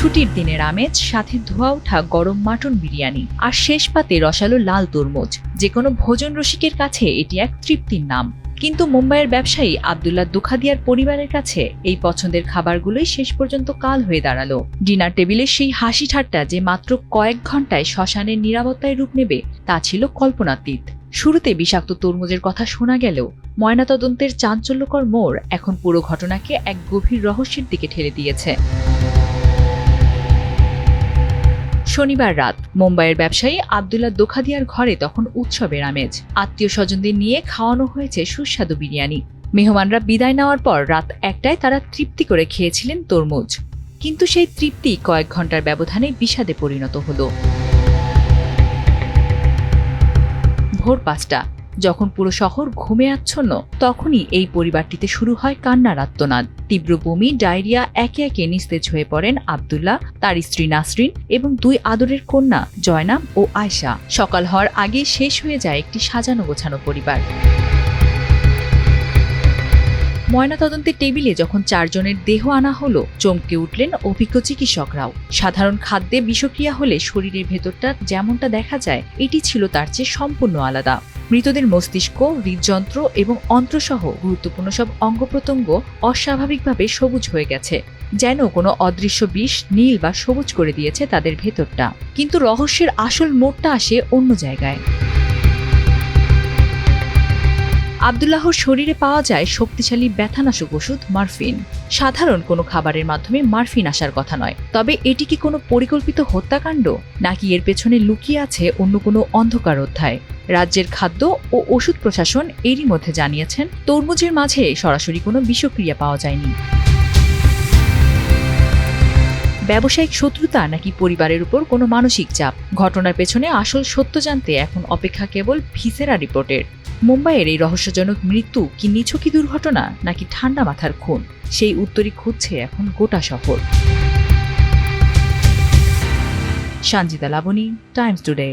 ছুটির দিনের আমেজ, সাথে ধোয়া ওঠা গরম মাটন বিরিয়ানি আর শেষ পাতে রসালো লাল তরমুজ। যে কোনো ভোজন রসিকের কাছে এটি এক তৃপ্তির নাম। কিন্তু মুম্বাইয়ের ব্যবসায়ী আব্দুল্লাহ দুখাদিয়ার পরিবারের কাছে এই পছন্দের খাবারগুলোই শেষ পর্যন্ত কাল হয়ে দাঁড়ালো। ডিনার টেবিলের সেই হাসি ঠাট্টা যে মাত্র কয়েক ঘন্টায় শ্মশানের নিরাপত্তায় রূপ নেবে তা ছিল কল্পনাতীত। শুরুতে বিষাক্ত তরমুজের কথা শোনা গেলেও ময়নাতদন্তের চাঞ্চল্যকর মোড় এখন পুরো ঘটনাকে এক গভীর রহস্যের দিকে ঠেলে দিয়েছে। শনিবার রাত মুম্বাইয়ের ব্যবসায়ী আব্দুল্লাহ দুখাদিয়ার ঘরে তখন উৎসবের আমেজ। আত্মীয় স্বজনদের নিয়ে খাওয়ানো হয়েছে সুস্বাদু বিরিয়ানি। মেহমানরা বিদায় নেওয়ার পর রাত 1টায় তারা তৃপ্তি করে খেয়েছিলেন তরমুজ। কিন্তু সেই তৃপ্তি কয়েক ঘন্টার ব্যবধানে বিষাদে পরিণত হলো। ভোর 5টা, যখন পুরো শহর ঘুমে আচ্ছন্ন, তখনই এই পরিবারটিতে শুরু হয় কান্নার আর্তনাদ। তীব্র বমি, ডায়রিয়া, একে একে নিস্তেজ হয়ে পড়েন আব্দুল্লাহ, তার স্ত্রী নাসরিন এবং 2 আদরের কন্যা জয়নাব ও আয়শা। সকাল হওয়ার আগে শেষ হয়ে যায় একটি সাজানো গোছানো পরিবার। ময়নাতদন্তের টেবিলে যখন 4 জনের দেহ আনা হলো, চমকে উঠলেন অভিজ্ঞ চিকিৎসকরাও। সাধারণ খাদ্যে বিষক্রিয়া হলে শরীরের ভেতরটা যেমনটা দেখা যায়, এটি ছিল তার চেয়ে সম্পূর্ণ আলাদা। মৃতদের মস্তিষ্ক, হৃদযন্ত্র এবং অন্ত্রসহ গুরুত্বপূর্ণ সব অঙ্গ প্রত্যঙ্গ অস্বাভাবিকভাবে সবুজ হয়ে গেছে, যেন কোনো অদৃশ্য বিষ নীল বা সবুজ করে দিয়েছে তাদের ভেতরটা। কিন্তু রহস্যের আসল মোড়টা আসে অন্য জায়গায়। আব্দুল্লাহর শরীরে পাওয়া যায় শক্তিশালী ব্যথানাশক ওষুধ মরফিন। সাধারণ কোনো খাবারের মাধ্যমে মরফিন আসার কথা নয়। তবে এটি কি কোনো পরিকল্পিত হত্যাকাণ্ড, নাকি এর পেছনে লুকিয়ে আছে অন্য কোনো অন্ধকার অধ্যায়? রাজ্যের খাদ্য ও ওষুধ প্রশাসন এরই মধ্যে জানিয়েছেন, তরমুজের মাঝে সরাসরি কোনো বিষক্রিয়া পাওয়া যায়নি। ব্যবসায়িক শত্রুতা নাকি পরিবারের উপর কোনো মানসিক চাপ? ঘটনার পেছনে আসল সত্য জানতে এখন অপেক্ষা কেবল ভিসেরা রিপোর্টের। মুম্বাইয়ের এই রহস্যজনক মৃত্যু কি নিছকই দুর্ঘটনা, নাকি ঠান্ডা মাথার খুন? সেই উত্তরই খুঁজছে এখন গোটা শহর। Sanjita Laboni, Times today.